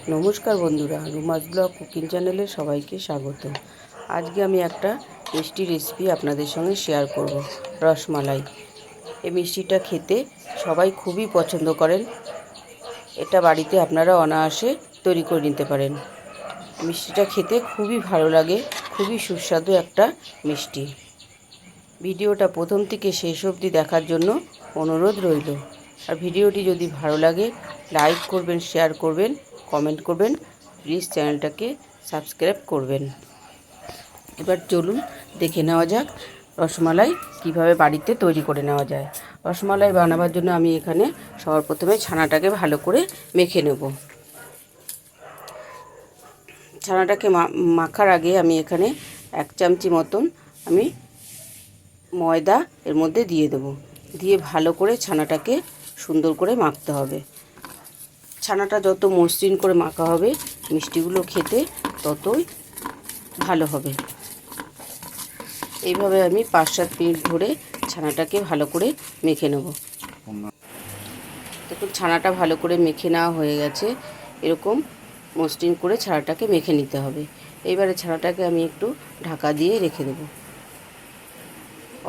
নমস্কার বন্ধুরা, রুমাস blog cooking চ্যানেলে সবাইকে স্বাগত। আজকে আমি একটা মিষ্টি রেসিপি আপনাদের সঙ্গে শেয়ার করব, রসমালাই। এই মিষ্টিটা খেতে সবাই খুবই পছন্দ করেন। এটা বাড়িতে আপনারা অনায়াসে তৈরি করে নিতে পারেন। মিষ্টিটা খেতে খুবই ভালো লাগে, খুবই সুস্বাদু একটা মিষ্টি। ভিডিওটা প্রথম থেকে শেষ অবধি দেখার জন্য অনুরোধ রইল। আর ভিডিওটি যদি ভালো লাগে লাইক করবেন, শেয়ার করবেন, কমেন্ট করবেন, প্লিজ চ্যানেলটাকে সাবস্ক্রাইব করবেন। এবার চলুন দেখে নেওয়া যাক রসমালাই কিভাবে বাড়িতে তৈরি করে নেওয়া যায়। রসমালাই বানাবার জন্য আমি এখানে সবার প্রথমে ছানাটাকে ভালো করে মেখে নেব। ছানাটাকে মাখার আগে আমি এখানে 1 চামচি মতন আমি ময়দা এর মধ্যে দিয়ে দেব। দিয়ে ভালো করে ছানাটাকে সুন্দর করে মাখতে হবে। ছানাটা যত মসৃণ করে মাখা হবে মিষ্টিগুলো খেতে ততই ভালো হবে। এইভাবে আমি 5-7 মিনিট ধরে ছানাটাকে ভালো করে মেখে নেব। দেখুন ছানাটা ভালো করে মেখে নেওয়া হয়ে গেছে। এরকম মসৃণ করে ছানাটাকে মেখে নিতে হবে। এইবারে ছানাটাকে আমি একটু ঢাকা দিয়ে রেখে দেব।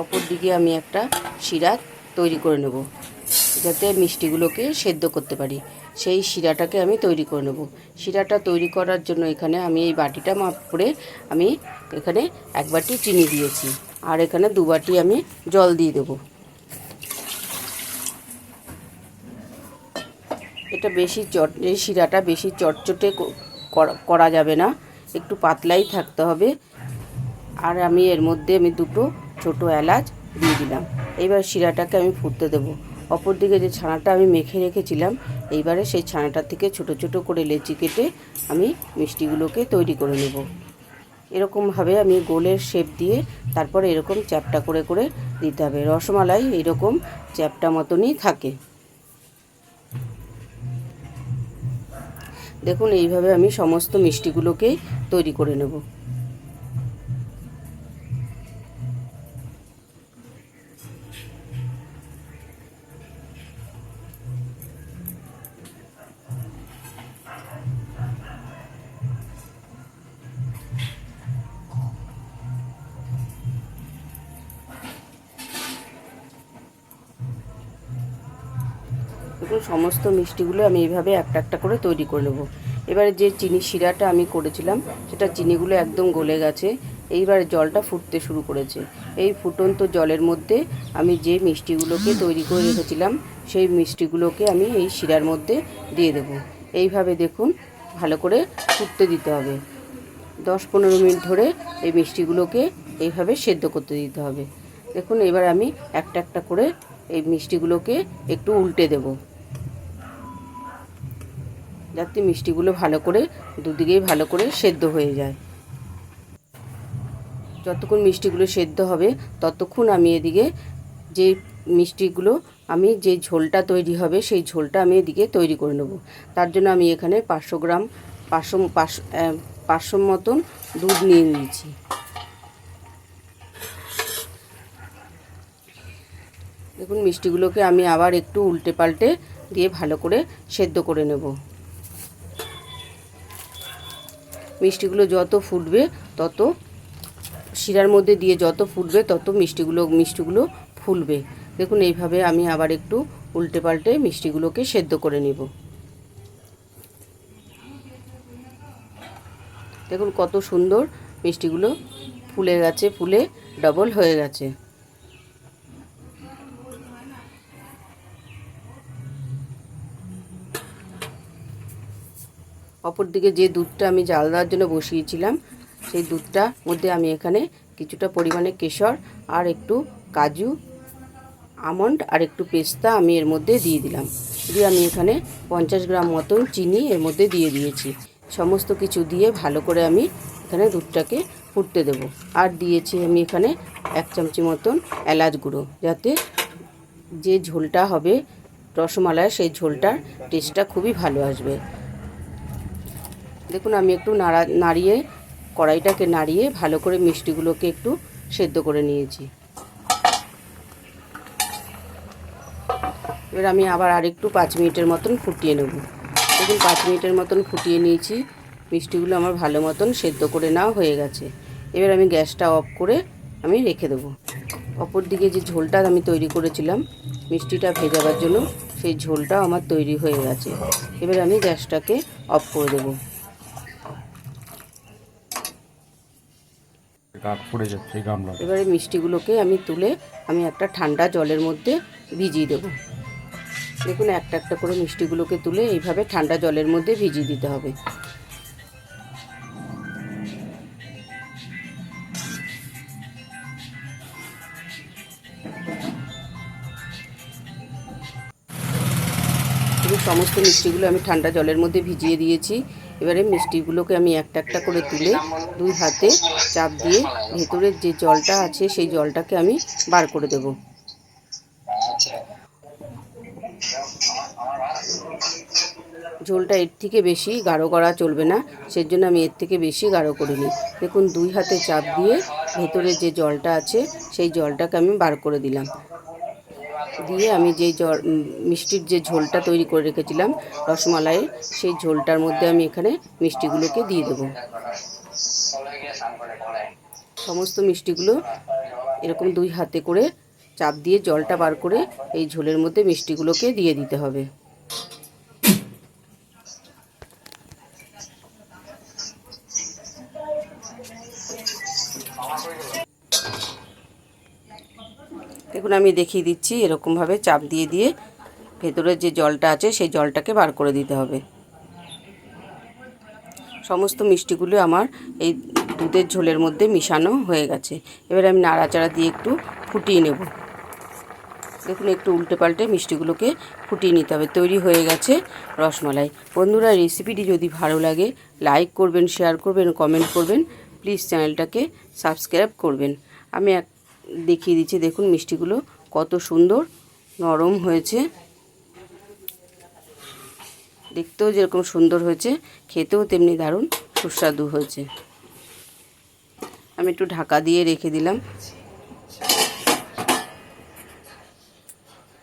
অপর দিকে আমি একটা শিরা তৈরি করে নেব, যাতে মিষ্টিগুলোকে সেদ্ধ করতে পারি। সেই শিরাটাকে আমি তৈরি করে নেব। শিরাটা তৈরি করার জন্য এখানে আমি এই বাটিটা মাপ করে আমি এখানে 1 বাটি চিনি দিয়েছি, আর এখানে 2 বাটি আমি জল দিয়ে দেব। এটা এই শিরাটা বেশি চটচটে করা যাবে না, একটু পাতলাই থাকতে হবে। আর আমি এর মধ্যে দুটো ছোটো এলাচ দিয়ে দিলাম। এইবার শিরাটাকে আমি ফুটতে দেব। অপর দিকে যে ছানাটা আমি মেখে রেখেছিলাম, এইবারে সেই ছানাটা থেকে ছোট ছোট করে লেচি কেটে আমি মিষ্টিগুলোকে তৈরি করে নেব। এরকমভাবে আমি গোলের শেপ দিয়ে তারপর এরকম চ্যাপ্টা করে করে দিতে হবে। রসমালাই এরকম চ্যাপ্টা মতনই থাকে। দেখুন এইভাবে আমি সমস্ত মিষ্টিগুলোকে তৈরি করে নেব। দেখুন সমস্ত মিষ্টিগুলো আমি এইভাবে একটা একটা করে তৈরি করে নেব। এবারে যে চিনি শিরাটা আমি করেছিলাম সেটা চিনিগুলো একদম গলে গেছে। এইবারে জলটা ফুটতে শুরু করেছে। এই ফুটন্ত জলের মধ্যে আমি যে মিষ্টিগুলোকে তৈরি করে রেখেছিলাম সেই মিষ্টিগুলোকে আমি এই শিরার মধ্যে দিয়ে দেব। এইভাবে দেখুন ভালো করে ফুটতে দিতে হবে। 10-15 মিনিট ধরে এই মিষ্টিগুলোকে এইভাবে সেদ্ধ করতে দিতে হবে। দেখুন এবার আমি একটা একটা করে এই মিষ্টিগুলোকে একটু উল্টে দেব, যাতে মিষ্টিগুলো ভালো করে দুদিকেই ভালো করে সেদ্ধ হয়ে যায়। যতক্ষণ মিষ্টিগুলো সেদ্ধ হবে ততক্ষণ আমি এদিকে যে মিষ্টিগুলো আমি যে ঝোলটা তৈরি হবে সেই ঝোলটা আমি এদিকে তৈরি করে নেব। তার জন্য আমি এখানে 500 গ্রাম 500 মতন দুধ নিয়ে নিয়েছি। দেখুন মিষ্টিগুলোকে আমি আবার একটু উল্টে পাল্টে দিয়ে ভালো করে সেদ্ধ করে নেব। মিষ্টিগুলো যত ফুটবে তত শিরার মধ্যে দিয়ে যত ফুটবে তত মিষ্টিগুলো ফুলবে। দেখুন এইভাবে আমি আবার একটু উল্টে পাল্টে মিষ্টিগুলোকে সেদ্ধ করে নেব। দেখুন কত সুন্দর মিষ্টিগুলো ফুলে গেছে, ফুলে ডবল হয়ে গেছে। অপর দিকে যে দুধটা আমি জাল দেওয়ার জন্য বসিয়েছিলাম সেই দুধটার মধ্যে আমি এখানে কিছুটা পরিমাণে কেশর আর একটু কাজু, আমন্ড আর একটু পেস্তা আমি এর মধ্যে দিয়ে দিলাম। দিয়ে আমি এখানে 50 গ্রাম মতন চিনি এর মধ্যে দিয়ে দিয়েছি। সমস্ত কিছু দিয়ে ভালো করে আমি এখানে দুধটাকে ফুটতে দেব। আর দিয়েছি আমি এখানে 1 চামচি মতন এলাচ গুঁড়ো, যাতে যে ঝোলটা হবে রসমালাইয়ের সেই ঝোলটার টেস্টটা খুবই ভালো আসবে। দেখুন আমি একটু নাড়িয়ে কড়াইটাকে নাড়িয়ে ভালো করে মিষ্টিগুলোকে একটু সেদ্ধ করে নিয়েছি। এবার আমি আবার আরেকটু 5 মিনিটের মতন ফুটিয়ে নেব। দেখুন 5 মিনিটের মতন ফুটিয়ে নিয়েছি। মিষ্টিগুলো আমার ভালো মতন সেদ্ধ করে নেওয়া হয়ে গেছে। এবার আমি গ্যাসটা অফ করে আমি রেখে দেবো। অপর দিকে যে ঝোলটা আমি তৈরি করেছিলাম মিষ্টিটা ভেজাবার জন্য, সেই ঝোলটা আমার তৈরি হয়ে গেছে। এবার আমি গ্যাসটাকে অফ করে দেবো। এবারে মিষ্টিগুলোকে আমি তুলে আমি একটা ঠান্ডা জলের মধ্যে ভিজিয়ে দেবো। দেখুন একটা একটা করে মিষ্টিগুলোকে তুলে এইভাবে ঠান্ডা জলের মধ্যে ভিজিয়ে দিতে হবে। সমস্ত মিষ্টিগুলো আমি ঠান্ডা জলের মধ্যে ভিজিয়ে দিয়েছি। এবারে মিষ্টিগুলোকে আমি একটা একটা করে তুলে 2 হাতে চাপ দিয়ে ভেতরের যে জলটা আছে সেই জলটাকে আমি বার করে দেব। ঝোলটা এর থেকে বেশি গাঢ় করা চলবে না, সেজন্য আমি এর থেকে বেশি গাঢ় করিনি। দেখুন 2 হাতে চাপ দিয়ে ভেতরে যে জলটা আছে সেই জলটাকে আমি বার করে দিলাম। দিয়ে আমি যেই মিষ্টির যে ঝোলটা তৈরি করে রেখেছিলাম রসমালাইয়ের, সেই ঝোলটার মধ্যে আমি এখানে মিষ্টিগুলোকে দিয়ে দেবো। সমস্ত মিষ্টিগুলো এরকম 2 হাতে করে চাপ দিয়ে জলটা বার করে এই ঝোলের মধ্যে মিষ্টিগুলোকে দিয়ে দিতে হবে। দেখুন আমি দেখিয়ে দিচ্ছি, এরকমভাবে চাপ দিয়ে দিয়ে ভেতরের যে জলটা আছে সেই জলটাকে বার করে দিতে হবে। সমস্ত মিষ্টিগুলো আমার এই দুধের ঝোলের মধ্যে মিশানো হয়ে গেছে। এবার আমি নাড়াচাড়া দিয়ে একটু ফুটিয়ে নেব। দেখুন একটু উল্টে পাল্টে মিষ্টিগুলোকে ফুটিয়ে নিতে হবে। তৈরি হয়ে গেছে রসমালাই। বন্ধুরা রেসিপিটি যদি ভালো লাগে লাইক করবেন, শেয়ার করবেন, কমেন্ট করবেন। প্লিজ চ্যানেলটাকে সাবস্ক্রাইব করবেন। আমি দেখিয়ে দিচ্ছি, দেখুন মিষ্টিগুলো কত সুন্দর নরম হয়েছে, দেখতেও যেরকম সুন্দর হয়েছে খেতেও তেমনি দারুণ সুস্বাদু হয়েছে। আমি একটু ঢাকা দিয়ে রেখে দিলাম।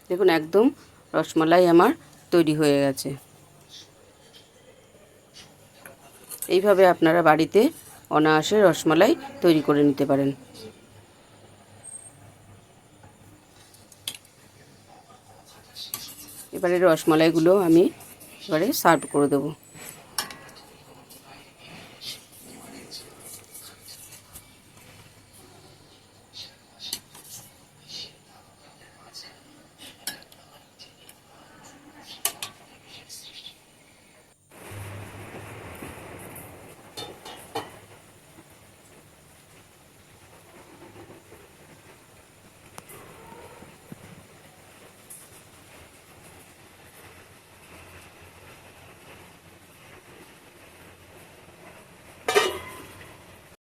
দেখুন একদম রসমালাই আমার তৈরি হয়ে গেছে। এইভাবে আপনারা বাড়িতে অনায়াসে রসমালাই তৈরি করে নিতে পারেন। এবারে রসমালাইগুলো আমি এবারে সার্ভ করে দেবো।